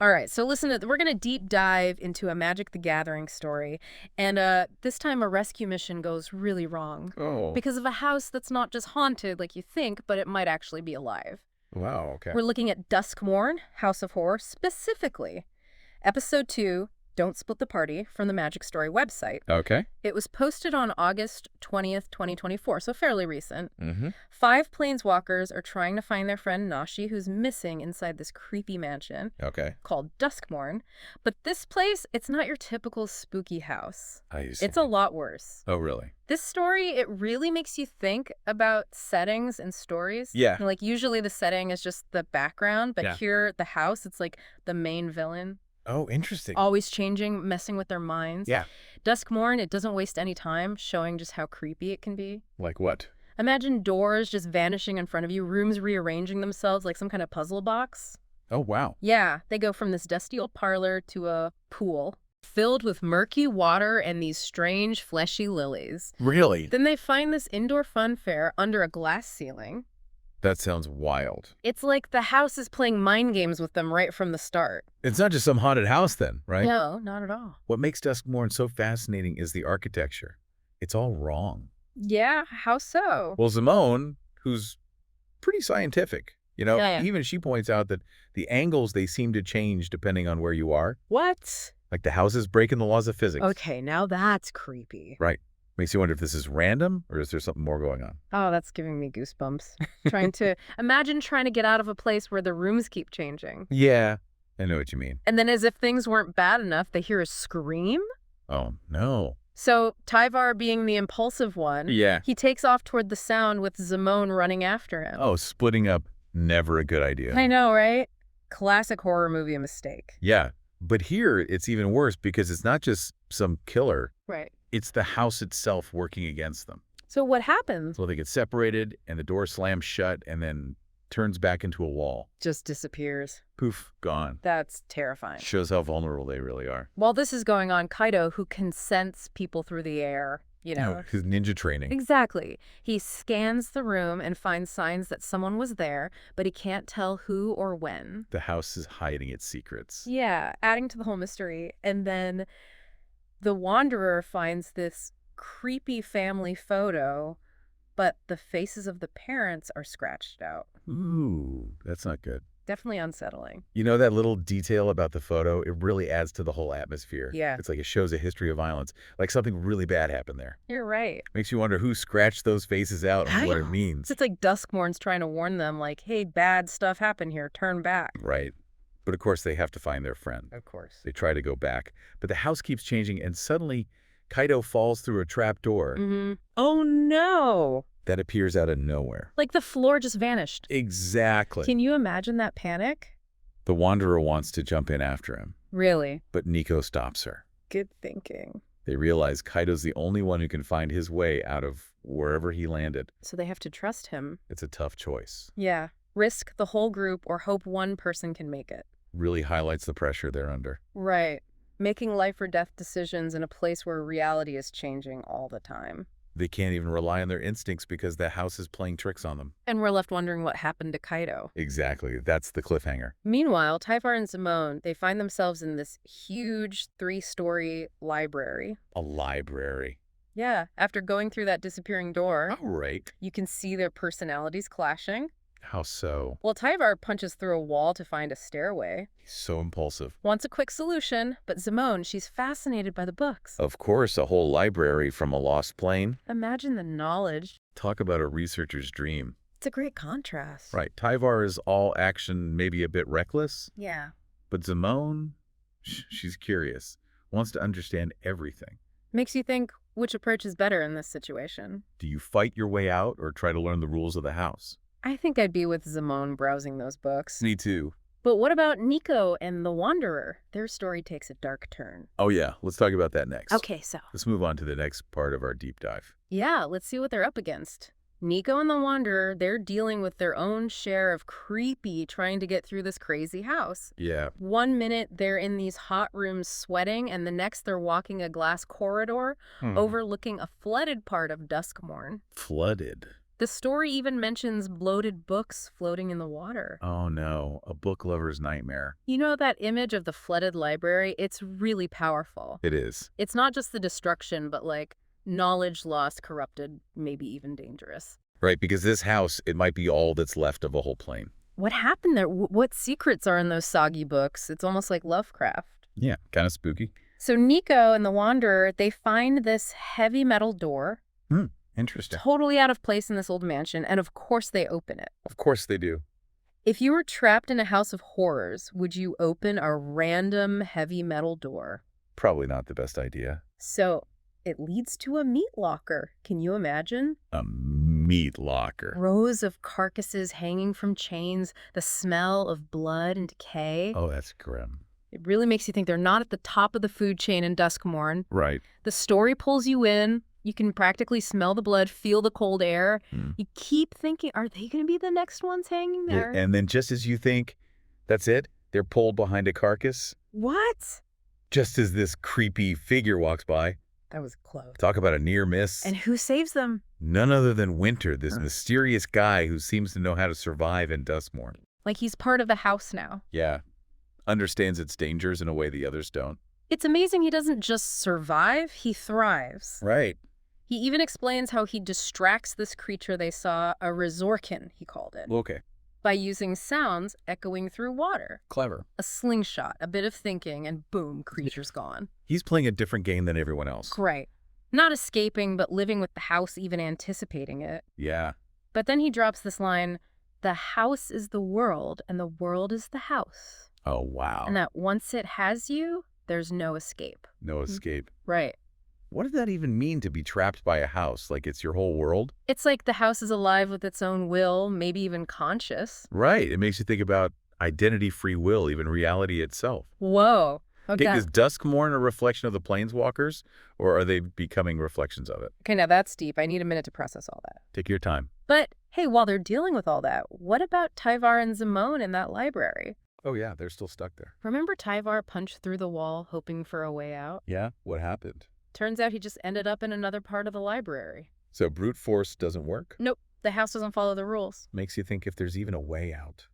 All right, so listen, we're going to deep dive into a Magic the Gathering story. And this time a rescue mission goes really wrong. Oh, Because of a house that's not just haunted like you think, but it might actually be alive. wow, okay. We're looking at Duskmourn, House of Horror, specifically. Episode 2, Don't Split the Party, from the Magic Story website. Okay. It was posted on August 20th, 2024, so fairly recent. Mm-hmm. 5 planeswalkers are trying to find their friend Nashi, who's missing inside this creepy mansion Okay. called Duskmourn. But this place, it's not your typical spooky house. I see. It's a lot worse. Oh, really? This story, it really makes you think about settings and stories. Yeah. Like, usually the setting is just the background, but Yeah. here, the house, it's like the main villain. Oh, interesting. Always changing, messing with their minds. Yeah. Duskmourn, it doesn't waste any time showing just how creepy it can be. Like what? Imagine doors just vanishing in front of you, rooms rearranging themselves like some kind of puzzle box. Oh, wow. Yeah, they go from this dusty old parlor to a pool filled with murky water and these strange fleshy lilies. Really? Then they find this indoor fun fair under a glass ceiling. That sounds wild. It's like the house is playing mind games with them right from the start. It's not just some haunted house then, right? No, not at all. What makes Duskmourn so fascinating is the architecture. It's all wrong. Yeah, how so? Well, Simone, who's pretty scientific, Yeah. even she points out that the angles, they seem to change depending on where you are. What? Like the house is breaking the laws of physics. Okay, now that's creepy. Right. Makes you wonder if this is random or is there something more going on? Oh, that's giving me goosebumps. Imagine trying to get out of a place where the rooms keep changing. Yeah, I know what you mean. And then as if things weren't bad enough, they hear a scream. Oh, no. So Tyvar, being the impulsive one, Yeah. he takes off toward the sound with Simone running after him. Oh, splitting up, never a good idea. I know, right? Classic horror movie mistake. Yeah, but here it's even worse because it's not just some killer. Right. It's the house itself working against them. So what happens? So they get separated and the door slams shut and then turns back into a wall. Just disappears. Poof, gone. That's terrifying. Shows how vulnerable they really are. While this is going on, Kaido, who can sense people through the air, His ninja training. Exactly. He scans the room and finds signs that someone was there, but he can't tell who or when. The house is hiding its secrets. Yeah, adding to the whole mystery. And then the Wanderer finds this creepy family photo, but the faces of the parents are scratched out. Ooh, that's not good. Definitely unsettling. You know that little detail about the photo? It really adds to the whole atmosphere. Yeah. It's like it shows a history of violence. Like something really bad happened there. You're right. Makes you wonder who scratched those faces out and what it means. It's like Duskmourn's trying to warn them, like, hey, bad stuff happened here. Turn back. Right. But of course they have to find their friend. Of course. They try to go back. But the house keeps changing and suddenly Kaido falls through a trap door Oh, no. that appears out of nowhere. Like the floor just vanished. Exactly. Can you imagine that panic? The Wanderer wants to jump in after him, Really? but Nico stops her. Good thinking. They realize Kaido's the only one who can find his way out of wherever he landed. So they have to trust him. It's a tough choice. Yeah. Risk the whole group or hope one person can make it. Really highlights the pressure they're under. Right. Making life or death decisions in a place where reality is changing all the time. They can't even rely on their instincts because the house is playing tricks on them. And we're left wondering what happened to Kaido. Exactly. That's the cliffhanger. Meanwhile, Tyvar and Simone, they find themselves in this huge 3-story library. A library. Yeah, after going through that disappearing door, All right. you can see their personalities clashing. How so? Well, Tyvar punches through a wall to find a stairway. He's so impulsive. Wants a quick solution, but Simone, she's fascinated by the books. Of course, a whole library from a lost plane. Imagine the knowledge. Talk about a researcher's dream. It's a great contrast. Right. Tyvar is all action, maybe a bit reckless. Yeah. But Simone, she's curious, wants to understand everything. Makes you think which approach is better in this situation. Do you fight your way out or try to learn the rules of the house? I think I'd be with Simone browsing those books. Me too. But what about Nico and the Wanderer? Their story takes a dark turn. Oh yeah, let's talk about that next. Okay, so. Let's move on to the next part of our deep dive. Yeah, let's see what they're up against. Nico and the Wanderer, they're dealing with their own share of creepy trying to get through this crazy house. Yeah. 1 minute they're in these hot rooms sweating, and the next they're walking a glass corridor overlooking a flooded part of Duskmourn. Flooded. The story even mentions bloated books floating in the water. Oh no, a book lover's nightmare. You know that image of the flooded library? It's really powerful. It is. It's not just the destruction, but like knowledge lost, corrupted, maybe even dangerous. Right, because this house, it might be all that's left of a whole plane. What happened there? What secrets are in those soggy books? It's almost like Lovecraft. Yeah, kind of spooky. So Nico and the Wanderer, they find this heavy metal door, Interesting. totally out of place in this old mansion, and of course they open it. Of course they do. If you were trapped in a house of horrors, would you open a random heavy metal door? Probably not the best idea. So it leads to a meat locker. Can you imagine? A meat locker. Rows of carcasses hanging from chains, the smell of blood and decay. Oh, that's grim. It really makes you think they're not at the top of the food chain in Duskmourn. Right. The story pulls you in. You can practically smell the blood, feel the cold air. You keep thinking, are they going to be the next ones hanging there? And then just as you think, that's it, they're pulled behind a carcass. What? Just as this creepy figure walks by. That was close. Talk about a near miss. And who saves them? None other than Winter, this mysterious guy who seems to know how to survive in Duskmourn. Like he's part of the house now. Yeah. Understands its dangers in a way the others don't. It's amazing he doesn't just survive, he thrives. Right. He even explains how he distracts this creature they saw, a resorkin, he called it, Okay. by using sounds echoing through water. Clever. A slingshot, a bit of thinking, and boom, creature's gone. He's playing a different game than everyone else. Right. Not escaping, but living with the house, even anticipating it. Yeah. But then he drops this line, the house is the world, and the world is the house. Oh, wow. And that once it has you, there's no escape. No escape. Right. What does that even mean to be trapped by a house? Like it's your whole world? It's like the house is alive with its own will, maybe even conscious. Right. It makes you think about identity, free will, even reality itself. Whoa. Okay. Is Duskmourn a reflection of the Planeswalkers, or are they becoming reflections of it? Okay, now that's deep. I need a minute to process all that. Take your time. But, hey, while they're dealing with all that, what about Tyvar and Zimone in that library? Oh, yeah, they're still stuck there. Remember Tyvar punched through the wall hoping for a way out? Yeah? What happened? Turns out he just ended up in another part of the library. So brute force doesn't work? Nope, the house doesn't follow the rules. Makes you think if there's even a way out.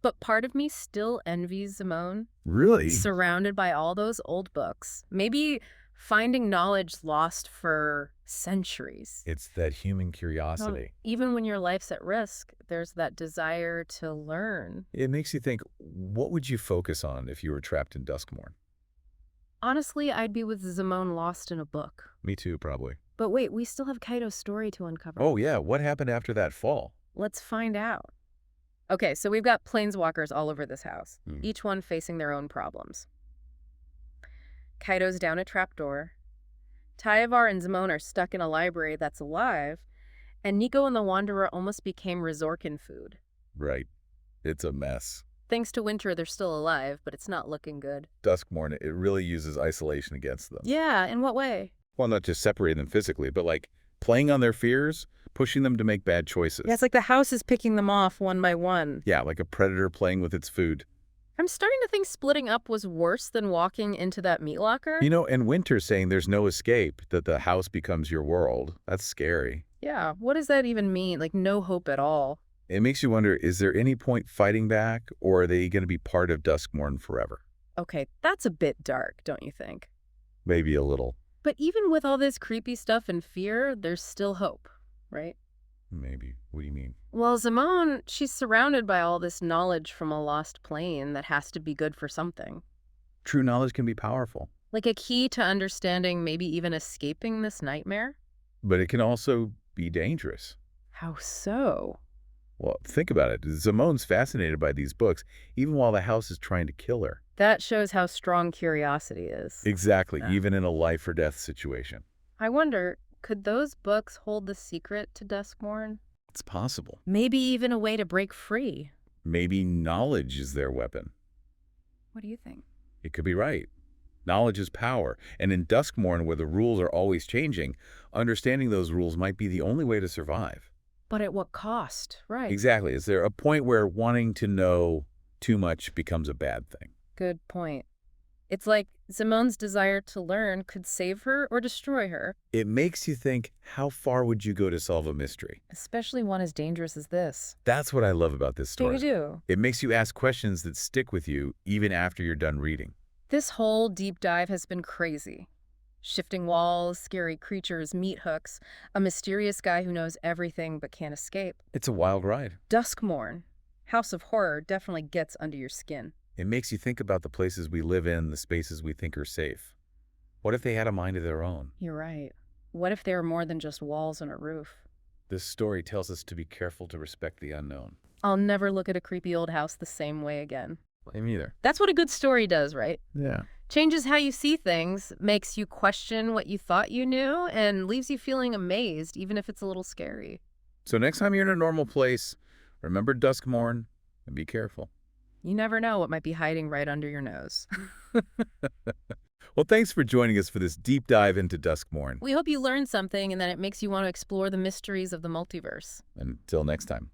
But part of me still envies Zimone. Really? Surrounded by all those old books. Maybe finding knowledge lost for centuries. It's that human curiosity. Even when your life's at risk, there's that desire to learn. It makes you think, what would you focus on if you were trapped in Duskmourn? Honestly, I'd be with Zimone lost in a book. Me too, probably. But wait, we still have Kaido's story to uncover. Oh, yeah. What happened after that fall? Let's find out. Okay, so we've got planeswalkers all over this house, each one facing their own problems. Kaido's down a trapdoor. Tyvar and Zimone are stuck in a library that's alive, and Nico and the Wanderer almost became Resorkin food. Right. It's a mess. Thanks to Winter, they're still alive, but it's not looking good. Duskmourn, it really uses isolation against them. Yeah, in what way? Well, not just separating them physically, but like playing on their fears, pushing them to make bad choices. Yeah, it's like the house is picking them off one by one. Yeah, like a predator playing with its food. I'm starting to think splitting up was worse than walking into that meat locker. You know, and Winter saying there's no escape, that the house becomes your world. That's scary. Yeah, what does that even mean? Like, no hope at all. It makes you wonder, is there any point fighting back, or are they going to be part of Duskmourn forever? Okay, that's a bit dark, don't you think? Maybe a little. But even with all this creepy stuff and fear, there's still hope, right? Maybe. What do you mean? Well, Zimone, she's surrounded by all this knowledge from a lost plane that has to be good for something. True knowledge can be powerful. Like a key to understanding, maybe even escaping this nightmare? But it can also be dangerous. How so? Well, think about it. Zimone's fascinated by these books, even while the house is trying to kill her. That shows how strong curiosity is. Exactly, even in a life-or-death situation. I wonder, could those books hold the secret to Duskmourn? It's possible. Maybe even a way to break free. Maybe knowledge is their weapon. What do you think? It could be right. Knowledge is power. And in Duskmourn, where the rules are always changing, understanding those rules might be the only way to survive. But at what cost, right? Exactly. Is there a point where wanting to know too much becomes a bad thing? Good point. It's like Simone's desire to learn could save her or destroy her, It makes you think, how far would you go to solve a mystery? especially one as dangerous as this. That's what I love about this Do you story. do? It makes you ask questions that stick with you even after you're done reading. This whole deep dive has been crazy. Shifting walls, scary creatures, meat hooks, a mysterious guy who knows everything but can't escape. It's a wild ride. Duskmourn, House of Horror, definitely gets under your skin. It makes you think about the places we live in, the spaces we think are safe. What if they had a mind of their own? You're right. What if they were more than just walls and a roof? This story tells us to be careful to respect the unknown. I'll never look at a creepy old house the same way again. Me either. That's what a good story does, right? Yeah. Changes how you see things, makes you question what you thought you knew, and leaves you feeling amazed, even if it's a little scary. So next time you're in a normal place, remember Duskmourn and be careful. You never know what might be hiding right under your nose. Well, thanks for joining us for this deep dive into Duskmourn. We hope you learned something and that it makes you want to explore the mysteries of the multiverse. Until next time.